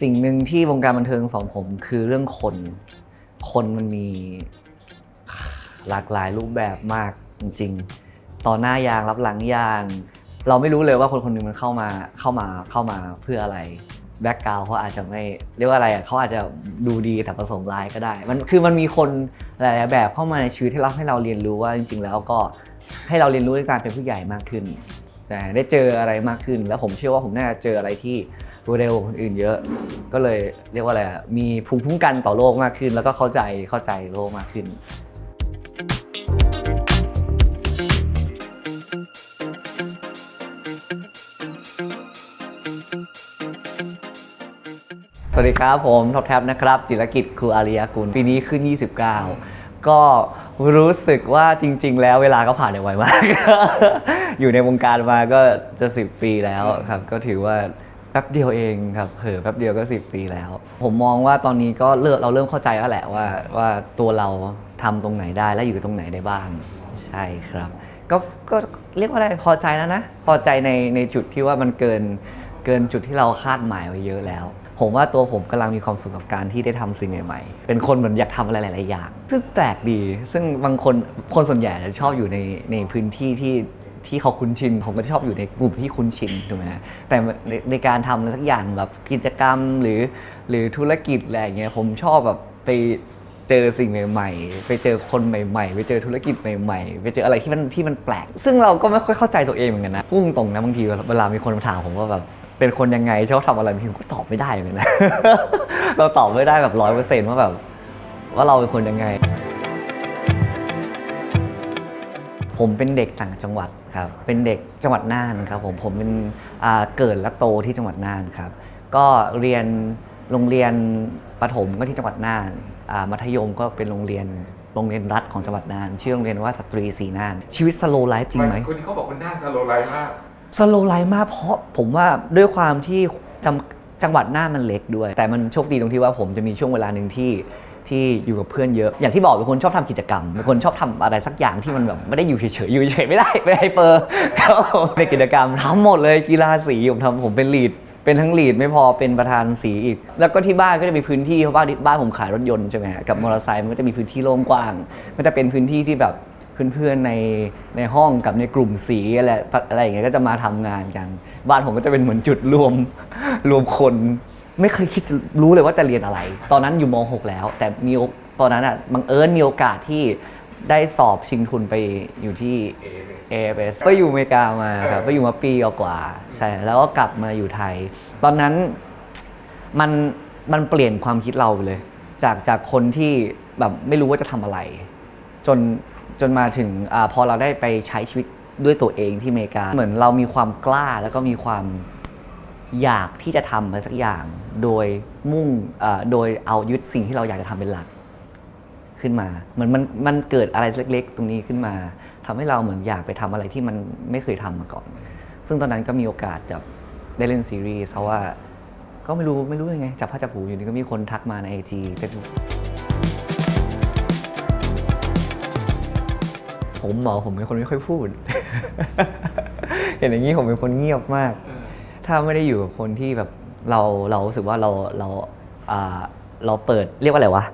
สิ่งหนึ่งที่วงการบันเทิงสอนผมคือเรื่องคนมันมีหลากหลายรูปแบบมากจริงๆต่อหน้ายางรับหลังยางเราไม่รู้เลยว่าคนคนหนึงมันเข้ามาเพื่ออะไรแบ็คกราวด์เขาอาจจะไม่เรียกว่าอะไรเขาอาจจะดูดีแต่ผสมร้ายก็ได้มันมีคนหลายแบบเข้ามาในชีวิตให้เราเรียนรู้ว่าจริงๆแล้วก็ให้เราเรียนรู้ในการเป็นผู้ใหญ่มากขึ้นแต่ได้เจออะไรมากขึ้นแล้วผมเชื่อว่าผมน่าจะเจออะไรที่เร็วกว่าคนอื่นเยอะก็เลยเรียกว่าอะไรมีภูมิคุ้มกันต่อโลกมากขึ้นแล้วก็เข้าใจโลกมากขึ้นสวัสดีครับผมท็อปแท็บนะครับจิรกิจครูอาริยกุลปีนี้ขึ้น29ก็รู้สึกว่าจริงๆแล้วเวลาก็ผ่านไปไวมาก อยู่ในวงการมาก็จะ10ปีแล้วครับก็ถือว่าแป๊บเดียวเองครับแป๊บเดียวก็10ปีแล้วผมมองว่าตอนนี้ก็เราเริ่มเข้าใจแล้วแหละว่าตัวเราทำตรงไหนได้และอยู่ตรงไหนได้บ้างใช่ครับก็เรียกว่าอะไรพอใจแล้วนะพอใจในจุดที่ว่ามันเกินจุดที่เราคาดหมายไว้เยอะแล้วผมว่าตัวผมกำลังมีความสุขกับการที่ได้ทำสิ่งใหม่ๆเป็นคนเหมือนอยากทำอะไรหลายๆอย่างซึ่งแปลกดีซึ่งบางคนส่วนใหญ่จะชอบอยู่ในพื้นที่ที่เขาคุ้นชินผมก็ชอบอยู่ในกลุ่มที่คุ้นชินถูกไหมแต่ในการทำอะไรสักอย่างแบบกิจกรรมหรือธุรกิจอะไรอย่างเงี้ยผมชอบแบบไปเจอสิ่งใหม่ๆไปเจอคนใหม่ๆไปเจอธุรกิจใหม่ๆไปเจออะไรที่มันแปลกซึ่งเราก็ไม่ค่อยเข้าใจตัวเองเหมือนกันนะพุ่งตรงนะบางทีเวลามีคนมาถามผมว่าแบบเป็นคนยังไงชอบทำอะไรผมก็ตอบไม่ได้เลยนะ เราตอบไม่ได้แบบ100%ว่าแบบว่าเราเป็นคนยังไงผมเป็นเด็กต่างจังหวัดครับเป็นเด็กจังหวัดน่านครับผมเป็นเกิดและโตที่จังหวัดน่านครับก็เรียนโรงเรียนประถมก็ที่จังหวัดน่านมัธยมก็เป็นโรงเรียนรัฐของจังหวัดน่านชื่อโรงเรียนว่าสตรีศรีน่านชีวิตสโลว์ไลฟ์จริงไหมคุณเขาบอกคนน่านสโลว์ไลฟ์มากสโลว์ไลฟ์มากเพราะผมว่าด้วยความที่จังหวัดน่านมันเล็กด้วยแต่มันโชคดีตรงที่ว่าผมจะมีช่วงเวลาหนึ่งที่อยู่กับเพื่อนเยอะอย่างที่บอกเป็นคนชอบทำกิจกรรมเป็นคนชอบทำอะไรสักอย่างที่มันแบบไม่ได้อยู่เฉยๆอยู่เฉยๆไม่ได้ไฮเปอร์ในกิจกรรมทำหมดเลยกีฬาสีผมเป็นลีดเป็นทั้งลีดไม่พอเป็นประธานสีอีกแล้วก็ที่บ้านก็จะมีพื้นที่เพราะว่าบ้านผมขายรถยนต์ใช่ไหมกับมอเตอร์ไซค์มันก็จะมีพื้นที่โล่งกว้างมันจะเป็นพื้นที่ที่แบบเพื่อนๆในห้องกับในกลุ่มสีอะไรอย่างเงี้ยก็จะมาทำงานกันบ้านผมก็จะเป็นเหมือนจุดรวมคนไม่เคยคิดจะรู้เลยว่าจะเรียนอะไรตอนนั้นอยู่ม.6 แล้วแต่ตอนนั้นบังเอิญมีโอกาสที่ได้สอบชิงทุนไปอยู่ที่ AFS ก็อยู่อเมริกามาครับก็อยู่มาปีกว่าใช่แล้วก็กลับมาอยู่ไทยตอนนั้นมันเปลี่ยนความคิดเราไปเลยจากคนที่แบบไม่รู้ว่าจะทำอะไรจนมาถึงพอเราได้ไปใช้ชีวิตด้วยตัวเองที่อเมริกาเหมือนเรามีความกล้าแล้วก็มีความอยากที่จะทำอะไรสักอย่างโดยโดยเอายึดสิ่งที่เราอยากจะทำเป็นหลักขึ้นมาเหมือนมันเกิดอะไรเล็กๆตรงนี้ขึ้นมาทำให้เราเหมือนอยากไปทำอะไรที่มันไม่เคยทำมาก่อนซึ่งตอนนั้นก็มีโอกาสจะได้เล่นซีรีส์เพราะว่าก็ไม่รู้ยังไงจับผ้าจับผูอยู่นี่ก็มีคนทักมาใน IG เป็นผมเป็นคนไม่ค่อยพูด เห็นอย่างนี้ผมเป็นคนเงียบมากถ้าไม่ได้อยู่กับคนที่แบบเรารู้สึกว่าเราเปิดเรียกว่าอะไรวะ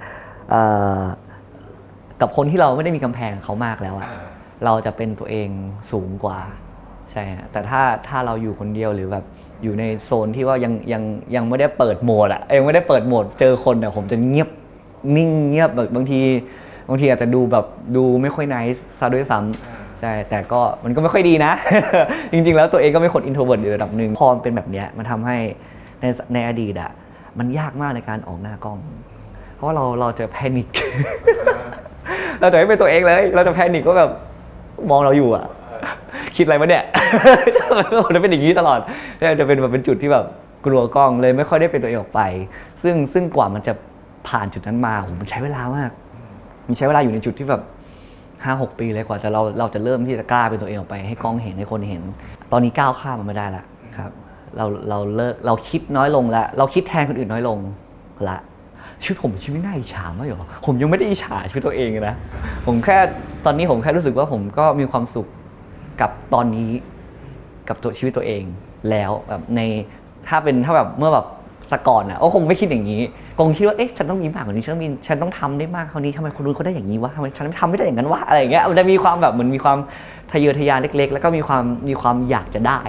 กับคนที่เราไม่ได้มีกำแพงเขามากแล้วอะเราจะเป็นตัวเองสูงกว่าใช่แต่ถ้าเราอยู่คนเดียวหรือแบบอยู่ในโซนที่ว่ายังไม่ได้เปิดโหมดอะยังไม่ได้เปิดโหมดเจอคนเนี่ยผมจะเงียบนิ่งเงียบแบบบางทีอาจจะดูไม่ค่อยไนซ์ซะด้วยซ้ำใช่แต่ก็มันก็ไม่ค่อยดีนะ จริงๆแล้วตัวเองก็เป็นคนอินโทรเวิร์ตอยู่ระดับหนึ่งพอมันเป็นแบบนี้มันทำให้ในอดีตอะมันยากมากในการออกหน้ากล้องเพราะว่าเราจะแพนิค เราจะไม่เป็นตัวเองเลยเราจะแพนิคว่าแบบมองเราอยู่อะคิดอะไรวะเนี่ย จะเป็นอย่างนี้ตลอดจะเป็นแบบเป็นจุดที่แบบกลัวกล้องเลยไม่ค่อยได้เป็นตัวเองออกไปซึ่งกว่ามันจะผ่านจุดนั้นมามันใช้เวลามากมันใช้เวลาอยู่ในจุดที่แบบ 5-6 ปีเลยกว่าเราจะเริ่มที่จะกล้าเป็นตัวเองออกไปให้กล้องเห็นให้คนเห็นตอนนี้ก้าวข้ามมันไม่ได้ละครับเราคิดน้อยลงแล้วเราคิดแทนคนอื่นน้อยลงละชีวิตผมชีวิตน่าอิจฉามากเหรอผมยังไม่ได้อิจฉาชีวิตตัวเองนะตอนนี้ผมแค่รู้สึกว่าผมก็มีความสุขกับตอนนี้กับตัวชีวิตตัวเองแล้วแบบใน ถ้าแบบเมื่อแบบสก่อนอ่ะก็คงไม่คิดอย่างนี้คงคิดว่าเอ๊ะฉันต้องมีมากกว่านี้ฉันต้องทำได้มากเท่านี้ทำไมคนนู้นเขาได้อย่างนี้วะทำไมฉันทำไม่ได้อย่างนั้นวะอะไรอย่างเงี้ยมันจะมีความแบบเหมือนมีความทะเยอทะยานเล็กๆแล้วก็มีความอยากจะได้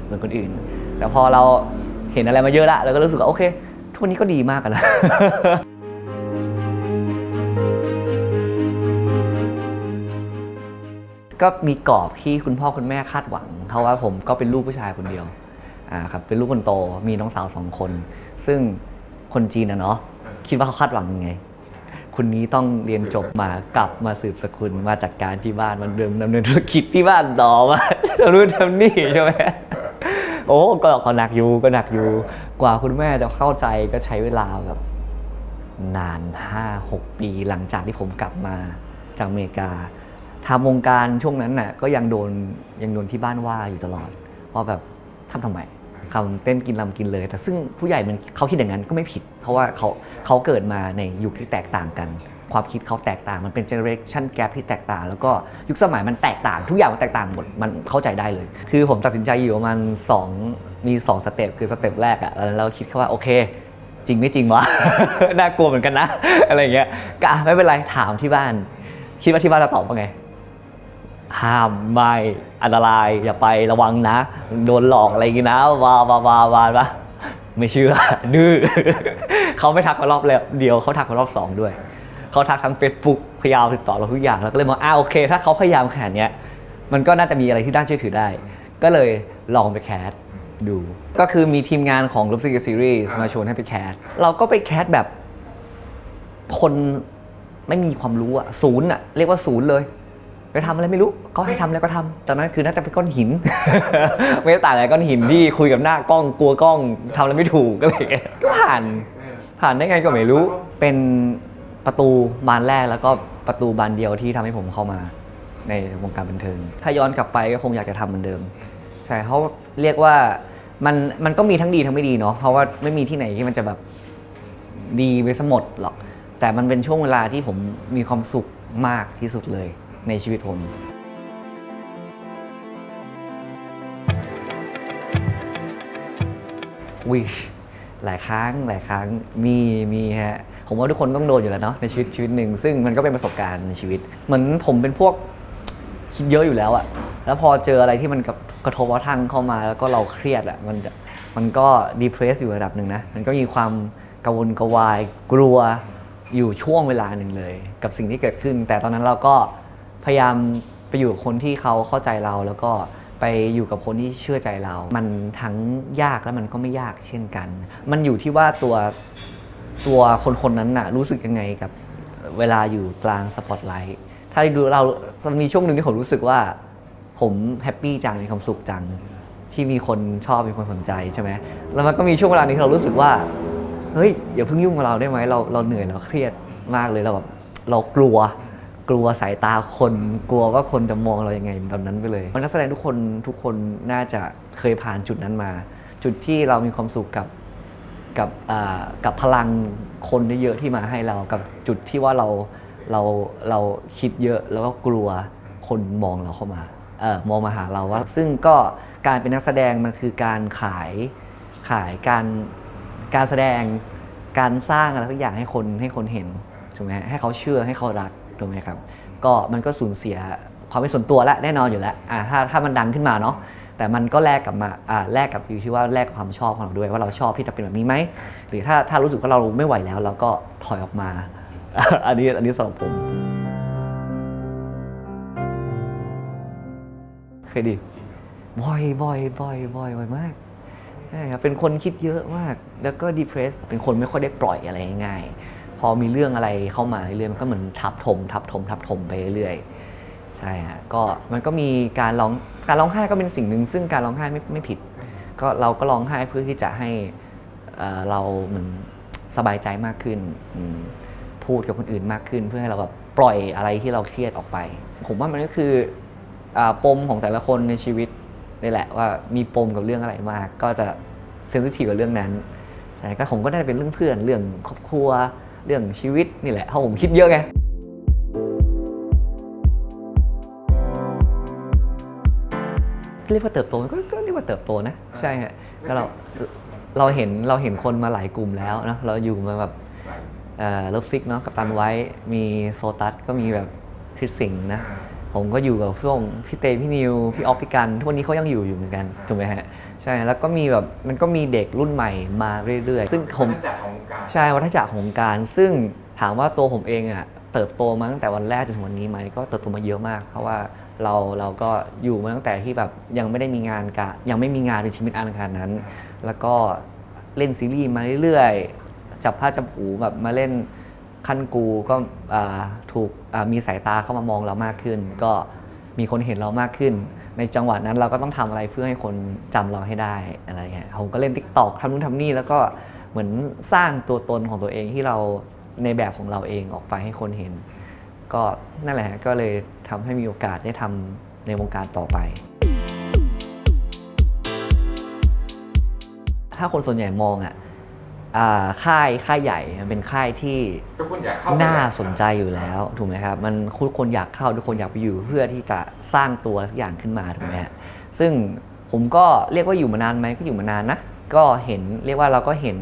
เหมือนคนอื่นแต่พอเราเห็นอะไรมาเยอะละเราก็รู้สึกว่าโอเคทุกวันนี้ก็ดีมากกันนะ ก็มีกรอบที่คุณพ่อคุณแม่คาดหวังเพราะว่าผมก็เป็นลูกผู้ชายคนเดียวครับเป็นลูกคนโตมีน้องสาว2 คน ซึ่งคนจีนนะเนาะคิดว่าเขาคาดหวังยังไงคนนี้ต้องเรียนจบมากลับมาสืบสกุลมาจัดการที่บ้านมันดำเนินธุรกิจที่บ้านต่อมาทำนู่นทำนี่ใช่ไหมโอ้ก็หนักอยู่กว่าคุณแม่จะเข้าใจก็ใช้เวลาแบบนาน 5-6 ปีหลังจากที่ผมกลับมาจากอเมริกาทำวงการช่วงนั้นน่ะก็ยังโดนที่บ้านว่าอยู่ตลอดว่าแบบทำไมคำเต้นกินลำกินเลยแต่ซึ่งผู้ใหญ่เขาคิดอย่างนั้นก็ไม่ผิดเพราะว่าเขาเกิดมาในยุคที่แตกต่างกันความคิดเขาแตกต่างมันเป็นเจเนอเรชันแกปที่แตกต่างแล้วก็ยุคสมัยมันแตกต่างทุกอย่างมันแตกต่างหมดมันเข้าใจได้เลยคือผมตัดสินใจอยู่ประมาณมี2 สเต็ปคือสเต็ปแรกอะแล้วเราคิดแค่ว่าโอเคจริงไม่จริงวะ น่ากลัวเหมือนกันนะอะไรอย่างเงี้ยก็ไม่เป็นไรถามที่บ้านคิดว่าที่บ้านจะตอบว่าไงห้ามไม่อันตรายอย่าไประวังนะโดนหลอกอะไรอย่างงี้นะวาไม่เชื่อดื้อ เขาไม่ทักมารอบแล้วเดียวเขาทักมารอบ2ด้วยเขาทักทั้ง Facebook พยายามติดต่อเราทุกอย่างแล้วก็เลยมองโอเคถ้าเขาพยายามขนาดเนี้ยมันก็น่าจะมีอะไรที่น่าเชื่อถือได้ก็เลยลองไปแคสดูก็คือมีทีมงานของ Love Sick Series มาชวนให้ไปแคสเราก็ไปแคสแบบคนไม่มีความรู้อะศูนย์อะเรียกว่าศูนย์เลยไปทำอะไรไม่รู้ก็ให้ทำแล้วก็ทำตอนนั้นคือน่าจะเป็นก้อนหิน ไม่ได้ต่างอะไรก้อนหินที่คุยกับหน้ากล้องกลัวกล้องทำอะไรไม่ถูกก็เลยก็ผ่านได้ไงก็ไม่รู้เป็นประตูบานแรกแล้วก็ประตูบานเดียวที่ทำให้ผมเข้ามาในวงการบันเทิงถ้าย้อนกลับไปก็คงอยากจะทำเหมือนเดิมใช่เขาเรียกว่ามันก็มีทั้งดีทั้งไม่ดีเนาะเพราะว่าไม่มีที่ไหนที่มันจะแบบดีไปซะหมดหรอกแต่มันเป็นช่วงเวลาที่ผมมีความสุขมากที่สุดเลยในชีวิตผมหลายครั้งมีฮะผมว่าทุกคนต้องโดนอยู่แล้วเนาะในชีวิตหนึ่งซึ่งมันก็เป็นประสบการณ์ในชีวิตเหมือนผมเป็นพวกคิดเยอะอยู่แล้วอะแล้วพอเจออะไรที่มันกระทบกระทั่งเข้ามาแล้วก็เราเครียดอะมันก็ดีเพรสอยู่ระดับหนึ่งนะมันก็มีความกังวลกระวายกลัวอยู่ช่วงเวลาหนึ่งเลยกับสิ่งที่เกิดขึ้นแต่ตอนนั้นเราก็พยายามไปอยู่กับคนที่เขาเข้าใจเราแล้วก็ไปอยู่กับคนที่เชื่อใจเรามันทั้งยากและมันก็ไม่ยากเช่นกันมันอยู่ที่ว่าตัวคนนั้นน่ะรู้สึกยังไงกับเวลาอยู่กลางสปอตไลท์ถ้าดูเรามีช่วงหนึ่งที่ผมรู้สึกว่าผมแฮปปี้จังมีความสุขจังที่มีคนชอบมีคนสนใจใช่ไหมแล้วมันก็มีช่วงเวลานี้ที่เรารู้สึกว่าเฮ้ยอย่าเพิ่งยุ่งกับเราได้ไหมเราเหนื่อยเราเครียดมากเลยเรากลัวสายตาคนกลัวว่าคนจะมองเรายังไงแบบนั้นไปเลยนักแสดงทุกคนน่าจะเคยผ่านจุดนั้นมาจุดที่เรามีความสุขกับพลังคนเยอะที่มาให้เรากับจุดที่ว่าเราคิดเยอะแล้วก็กลัวคนมองเราเข้ามามองมาหาเราว่าซึ่งก็การเป็นนักแสดงมันคือการขายการแสดงการสร้างอะไรทุกอย่างให้คนเห็นถูกไหมให้เขาเชื่อให้เขารักถูกไหมครับก็มันก็สูญเสียความเป็นส่วนตัวแล้วแน่นอนอยู่แล้วถ้ามันดังขึ้นมาเนาะแต่มันก็แลกกับอยู่ที่ว่าแลกกับความชอบของเราด้วยว่าเราชอบที่จะเป็นแบบนี้ไหมหรือถ้ารู้สึกว่าเราไม่ไหวแล้วเราก็ถอยออกมา อันนี้สำหรับผมเคยดิบ่อยมากใช่ครับเป็นคนคิดเยอะมากแล้วก็ดีเพรสเป็นคนไม่ค่อยได้ปล่อยอะไรง่ายๆพอมีเรื่องอะไรเข้ามาเรื่อยๆมันก็เหมือนทับถมไปเรื่อยๆใช่ฮะก็มันก็มีการร้องไห้ก็เป็นสิ่งหนึ่งซึ่งการร้องไห้ไม่ผิดก็เราก็ร้องไห้เพื่อที่จะให้เราเหมือนสบายใจมากขึ้นพูดกับคนอื่นมากขึ้นเพื่อให้เราแบบปล่อยอะไรที่เราเครียดออกไปผมว่ามันก็คือปมของแต่ละคนในชีวิตนี่แหละว่ามีปมกับเรื่องอะไรมากก็จะเซนซิทีฟกับเรื่องนั้นแต่ก็ผมก็ได้เป็นเรื่องเพื่อนเรื่องครอบครัวเรื่องชีวิตนี่แหละเพราะผมคิดเยอะไงเรียกว่าเติบโตก็เรียกว่าเติบโตนะใช่ฮะก็ เราเห็นคนมาหลายกลุ่มแล้วนะเราอยู่มาแบบเลิฟซิกเนาะกับตันไว้มีโซตัสก็มีแบบคริสสิงห์นะผมก็อยู่กับพวกพี่เตพี่นิวพี่ออฟพี่กันทุกวันนี้เขายังอยู่เหมือนกันถูกไหมฮะใช่แล้วก็มีแบบมันก็มีเด็กรุ่นใหม่มาเรื่อยๆซึ่งผม วัฏจักรของวงการ ใช่วัฏจักรของวงการซึ่งถามว่าตัวผมเองอ่ะเติบโตมาตั้งแต่วันแรกจนถึงวันนี้ไหมก็เติบโตมาเยอะมากเพราะว่าเราก็อยู่มาตั้งแต่ที่แบบยังไม่ได้มีงานยังไม่มีงานในชีวิตอันขนาดนั้น แล้วก็เล่นซีรีส์มาเรื่อยๆจับผ้าจับผูแบบมาเล่นคันกูก็ถูกมีสายตาเข้ามามองเรามากขึ้น ก็มีคนเห็นเรามากขึ้น ในจังหวะนั้นเราก็ต้องทำอะไรเพื่อให้คนจำเราให้ได้อะไรเงี้ยผมก็เล่น TikTok ทำนู่นทำนี่แล้วก็เหมือนสร้างตัวตนของตัวเองที่เราในแบบของเราเองออกไปให้คนเห็น ก็นั่นแหละก็เลยทำให้มีโอกาสได้ทำในวงการต่อไป ถ้าคนส่วนใหญ่มองค่ายใหญ่มันเป็นค่ายที่ ทุกคนอยากเข้า น่าสนใจอยู่แล้วถูกไหมครับมันทุกคนอยากเข้าทุกคนอยากไปอยู่เพื่อที่จะสร้างตัวทุกอย่างขึ้นมาถูกไหมฮะซึ่งผมก็เรียกว่าอยู่มานานไหมก็อยู่มานานนะก็เห็นเรียกว่าเราก็เห็น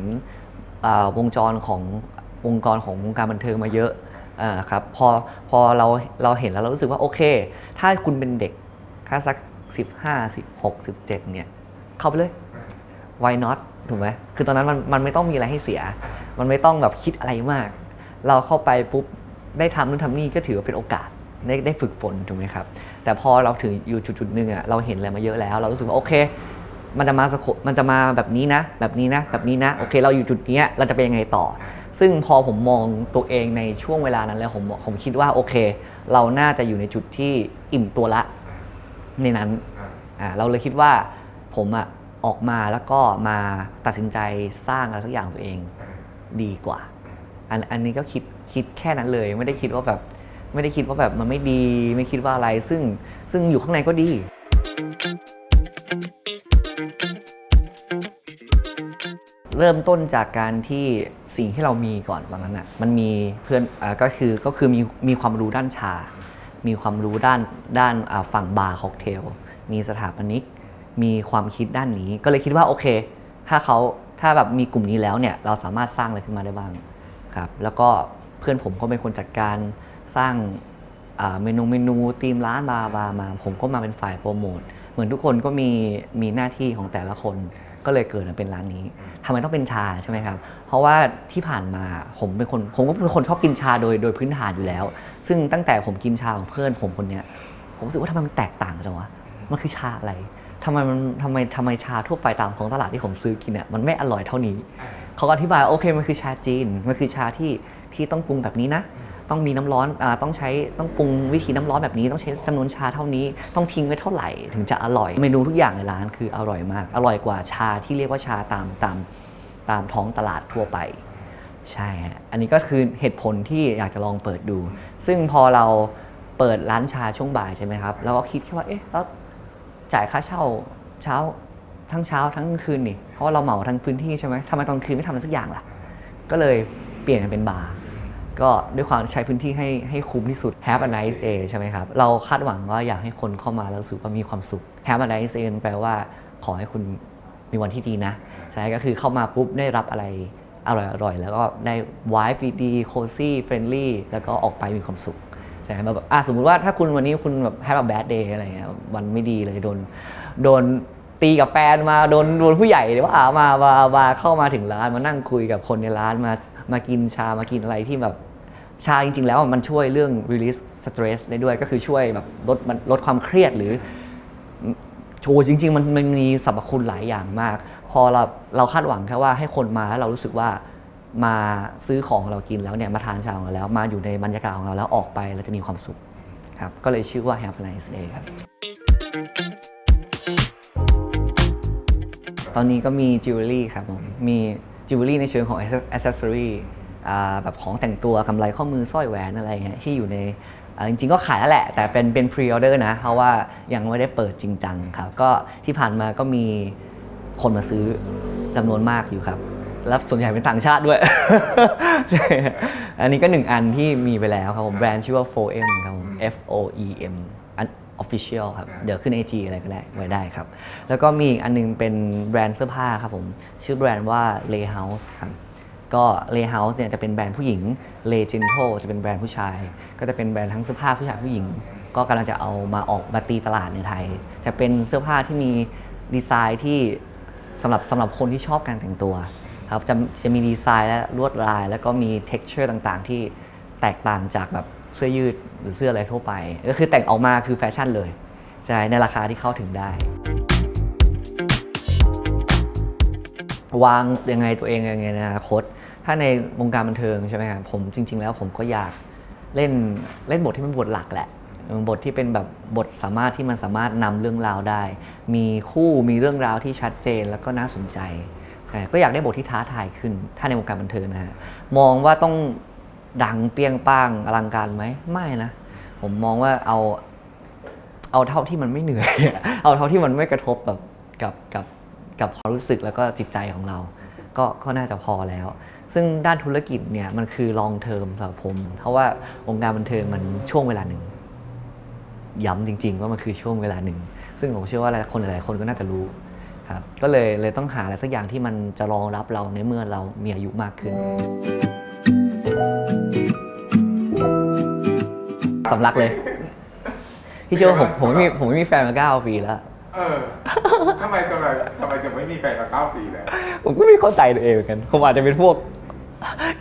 วงจรของวงการบันเทิงมาเยอะครับพอเราเห็นแล้วเรารู้สึกว่าโอเค ถ้าคุณเป็นเด็กแค่สัก15 16 17เนี่ยเข้าไปเลย why not ถูกไหมคือตอนนั้นมันไม่ต้องมีอะไรให้เสีย มันไม่ต้องแบบคิดอะไรมาก เราเข้าไปปุ๊บได้ทำนู่นทำนี่ก็ถือว่าเป็นโอกาสได้ฝึกฝนถูกไหมครับแต่พอเราถึงอยู่จุดๆนึงอ่ะเราเห็นอะไรมาเยอะแล้ว เรารู้สึกว่าโอเคมันจะมาแบบนี้นะแบบนี้นะแบบนี้นะโอเคเราอยู่จุดนี้เราจะเป็นยังไงต่อ ซึ่งพอผมมองตัวเองในช่วงเวลานั้นแล้วผมคิดว่าโอเคเราน่าจะอยู่ในจุดที่อิ่มตัวละในนั้นเราเลยคิดว่าผมออกมาแล้วก็มาตัดสินใจสร้างอะไรสักอย่างตัวเองดีกว่าอันนี้ก็คิดแค่นั้นเลยไม่ได้คิดว่าแบบมันไม่ดีไม่คิดว่าอะไรซึ่งอยู่ข้างในก็ดีเริ่มต้นจากการที่สิ่งที่เรามีก่อนวันนั้นมันมีเพื่อนก็คือมีความรู้ด้านชามีความรู้ด้านฝั่งบาร์ค็อกเทลมีสถาปนิกมีความคิดด้านนี้ก็เลยคิดว่าโอเคถ้าแบบมีกลุ่มนี้แล้วเนี่ยเราสามารถสร้างอะไรขึ้นมาได้บ้างครับแล้วก็เพื่อนผมก็เป็นคนจัดการสร้างเมนูธีมร้านบาร์มาผมก็มาเป็นฝ่ายโปรโมทเหมือนทุกคนก็มีหน้าที่ของแต่ละคนก็เลยเกิดมาเป็นร้านนี้ทำไมต้องเป็นชาใช่ไหมครับเพราะว่าที่ผ่านมาผมก็เป็นคนชอบกินชาโดยพื้นฐานอยู่แล้วซึ่งตั้งแต่ผมกินชาของเพื่อนผมคนเนี้ยผมรู้สึกว่าทำไมมันแตกต่างจังวะมันคือชาอะไรทำไมชาทั่วไปตามท้องตลาดที่ผมซื้อกินเนี่ยมันไม่อร่อยเท่านี้เขาก็อธิบายโอเคมันคือชาจีนมันคือชาที่ต้องปรุงแบบนี้นะต้องมีน้ำร้อนต้องปรุงวิธีน้ำร้อนแบบนี้ต้องใช้จำนวนชาเท่านี้ต้องทิ้งไว้เท่าไหร่ถึงจะอร่อยเมนูทุกอย่างในร้านคืออร่อยมากอร่อยกว่าชาที่เรียกว่าชาตามท้องตลาดทั่วไปใช่ฮะอันนี้ก็คือเหตุผลที่อยากจะลองเปิดดูซึ่งพอเราเปิดร้านชาช่วงบ่ายใช่ไหมครับเราก็คิดแค่ว่าเอ๊ะแล้วจ่ายค่าเช่าทั้งเช้าทั้งคืนนี่เพราะว่าเราเหมาทั้งพื้นที่ใช่ไหมทำไมตอนคืนไม่ทำอะไรสักอย่างล่ะก็เลยเปลี่ยนเป็นบาร์ก็ด้วยความใช้พื้นที่ให้คุ้มที่สุด Have a nice day ใช่ไหมครับเราคาดหวังว่าอยากให้คนเข้ามาแล้วรู้สึกว่ามีความสุข Have a nice day แปลว่าขอให้คุณมีวันที่ดีนะใช่ก็คือเข้ามาปุ๊บได้รับอะไรอร่อยแล้วก็ได้ vibe ดี cozy friendly แล้วก็ออกไปมีความสุขใช่ไหมแบบสมมุติว่าถ้าคุณวันนี้คุณแบบ have a bad day อะไรเงี้ยวันไม่ดีเลยโดนตีกับแฟนมาโดนผู้ใหญ่หรือว่ามาเข้ามาถึงร้านมานั่งคุยกับคนในร้านมากินชามากินอะไรที่แบบชาจริงๆแล้วมันช่วยเรื่อง release stress ได้ด้วยก็คือช่วยแบบลดความเครียดหรือโชว์จริงๆมันมีสรรพคุณหลายอย่างมากพอเราคาดหวังแค่ว่าให้คนมาแล้วเรารู้สึกว่ามาซื้อของเรากินแล้วเนี่ยมาทานชาของเราแล้วมาอยู่ในบรรยากาศของเราแล้วออกไปเราจะมีความสุขครับก็เลยชื่อว่า Have a nice day ครับตอนนี้ก็มีจิวเวลรี่ครับผมมีจิวเวลรี่ในเชิงของ accessory แบบของแต่งตัวกำไรข้อมือสร้อยแหวนอะไรเงี้ยที่อยู่ในจริงๆก็ขายแล้วแหละแต่เป็น pre-order นะเพราะว่ายังไม่ได้เปิดจริงจังครับก็ที่ผ่านมาก็มีคนมาซื้อจำนวนมากอยู่ครับแล้วส่วนใหญ่เป็นต่างชาติด้วย อันนี้ก็1อันที่มีไปแล้วครับผมแบรนด์ชื่อว่า 4M ครับผม FOEM Official ครับเดี๋ยวขึ้น IG อะไรก็ได้ไว้ได้ครับแล้วก็มีอีกอันนึงเป็นแบรนด์เสื้อผ้าครับผมชื่อแบรนด์ว่า Lay House ครับก็ Lay House เนี่ยจะเป็นแบรนด์ผู้หญิง Lay Gentle จะเป็นแบรนด์ผู้ชายก็จะเป็นแบรนด์ทั้งเสื้อผ้าผู้ชายผู้หญิงก็กำลังจะเอามาออกมาตีตลาดในไทยจะเป็นเสื้อผ้าที่มีดีไซน์ที่สำหรับคนที่ชอบการแต่งตัวครับจะมีดีไซน์และลวดลายแล้วก็มี texture ต่างๆที่แตกต่างจากแบบเสื้อยืดหรือเสื้ออะไรทั่วไปก็คือแต่งออกมาคือแฟชั่นเลยใช่ในราคาที่เข้าถึงได้วางยังไงตัวเองยังไงในอนาคตถ้าในวงการบันเทิงใช่ไหมครับผมจริงๆแล้วผมก็อยากเล่นบทที่เป็นบทหลักแหละบทที่เป็นแบบบทสามารถที่มันสามารถนำเรื่องราวได้มีคู่มีเรื่องราวที่ชัดเจนแล้วก็น่าสนใจก็อยากได้บทที่ท้าทายขึ้นถ้าในวงการบันเทิงนะฮะมองว่าต้องดังเปรี้ยงป้างอลังการไหมไม่นะผมมองว่าเอาเท่าที่มันไม่เหนื่อย เอาเท่าที่มันไม่กระทบแบบกับความรู้สึกแล้วก็จิตใจของเราก็น่าจะพอแล้วซึ่งด้านธุรกิจเนี่ยมันคือ long term สำหรับผมเพราะว่าวงการบันเทิงมันช่วงเวลาหนึ่งย้ำจริงๆว่ามันคือช่วงเวลาหนึ่งซึ่งผมเชื่อว่าคนหลายๆคนก็น่าจะรู้ครับก็เลยต้องหาอะไรสักอย่างที่มันจะรองรับเราในเมื่อเรามีอายุมากขึ้นสำลักเลยที่เชื่อผมไม่มีแฟนมา9 ปีแล้วทำไมจะไม่มีแฟนมา9 ปีแล้วผมก็ไม่เข้าใจตัวเองเหมือนกันผมอาจจะเป็นพวก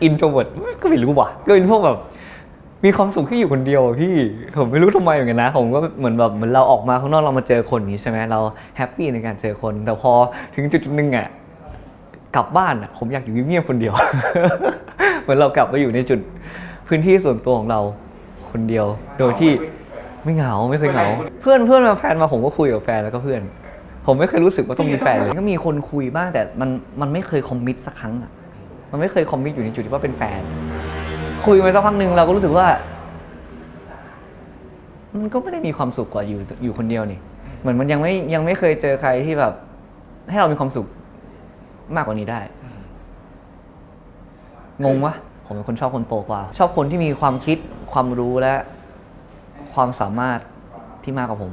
อินโทรเวิร์ตก็ไม่รู้ว่ะก็เป็นพวกแบบมีความสุขที่อยู่คนเดียวพี่ผมไม่รู้ทำไมเหมือนกันนะผมก็เหมือนเราออกมาข้างนอกเรามาเจอคนนี้ใช่ไหมเราแฮปปี้ในการเจอคนแต่พอถึงจุดนึงอ่ะกลับบ้านอ่ะผมอยากอยู่เงียบๆคนเดียว เหมือนเรากลับมาอยู่ในจุดพื้นที่ส่วนตัวของเราคนเดียวโดยที่ไม่เหงาไม่เคยเหงาเพื่อนมาแฟนมาผมก็คุยกับแฟนแล้วก็เพื่อนผมไม่เคยรู้สึกว่าต้องมีแฟนเลยก็มีคนคุยบ้างแต่มันไม่เคยคอมมิตสักครั้งอ่ะมันไม่เคยคอมมิตอยู่ในจุดที่ว่าเป็นแฟนคุยมาสักพักนึงเราก็รู้สึกว่ามันก็ไม่ได้มีความสุขกว่าอยู่คนเดียวนี่เหมือนมันยังไม่เคยเจอใครที่แบบให้เรามีความสุขมากกว่านี้ได้งงวะผมเป็นคนชอบคนโตกว่าชอบคนที่มีความคิดความรู้และความสามารถที่มากกว่าผม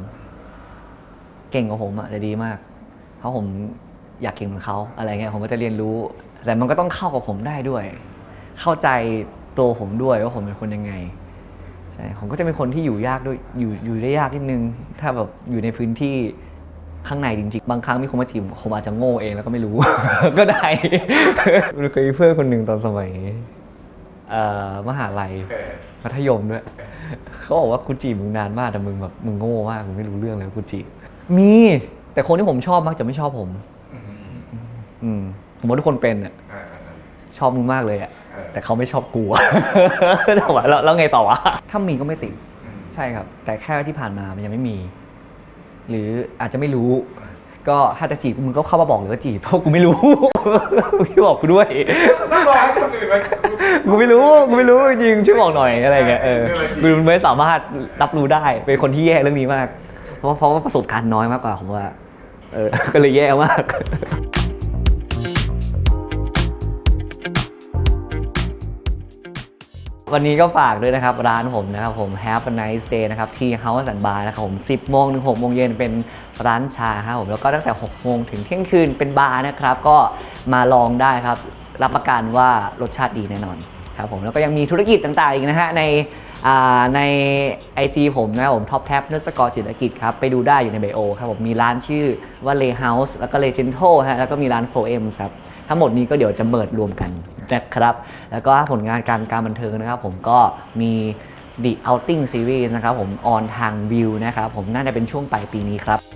เก่งกว่าผมอ่ะจะดีมากเพราะผมอยากเก่งเหมือนเขาอะไรเงี้ยผมก็จะเรียนรู้แต่มันก็ต้องเข้ากับผมได้ด้วยเข้าใจตัวผมด้วยว่าผมเป็นคนยังไงใช่ผมก็จะเป็นคนที่อยู่ยากด้วยอยู่ได้ยากนิดนึงถ้าแบบอยู่ในพื้นที่ข้างในจริงๆบางครั้งมีคนมาจีบผมอาจจะโง่เองแล้วก็ไม่รู้ ก็ได้มันเคยมีเพื่อนคนหนึ่งตอนสมัยมหาลัยมัธยมด้วยเขาบอกว่ากูจีบมึงนานมากแต่มึงแบบมึงโง่มากมึงไม่รู้เรื่องเลยกูจีบมีแต่คนที่ผมชอบมักจะไม่ชอบผมผมว่าทุกคนเป็นอ่ะชอบมึงมากเลยอ่ะแต่เขาไม่ชอบกูแล้วไงต่อวะถ้ามีก็ไม่ติดใช่ครับแต่แค่ที่ผ่านมามันยังไม่มีหรืออาจจะไม่รู้ก็ถ้าจะจีบมึงก็เข้ามาบอกเลยว่าจีบเพราะกูไม่รู้พี่บอกกูด้วยต้องรอให้คนอื่นมากูไม่รู้จริงช่วยบอกหน่อยอะไรเงี้ยกูไม่สามารถรับรู้ได้เป็นคนที่แย่เรื่องนี้มากเพราะว่าประสบการณ์น้อยมากกว่าผมว่าก็เลยแย่มากวันนี้ก็ฝากด้วยนะครับร้านผมนะครับผม Have a nice day นะครับที่ House and Bar นะครับผม 10 โมงถึง 6 โมงเย็นเป็นร้านชาครับผมแล้วก็ตั้งแต่ 6 โมงถึงเที่ยงคืนเป็นบาร์นะครับก็มาลองได้ครับรับประกันว่ารสชาติดีแน่นอนครับผมแล้วก็ยังมีธุรกิจต่างๆอีกนะฮะใน IG ผมนะครับผม Top Tab _จิตรกิจครับไปดูได้อยู่ในไบโอครับผมมีร้านชื่อว่า Lay House แล้วก็ Lay Gentle ฮะแล้วก็มีร้าน 4M ครับทั้งหมดนี้ก็เดี๋ยวจะเมิร์จรวมกันนะครับแล้วก็ผลงานการบันเทิงนะครับผมก็มี The Outing Series นะครับผมออนทาง View นะครับผมน่าจะเป็นช่วงปลายปีนี้ครับ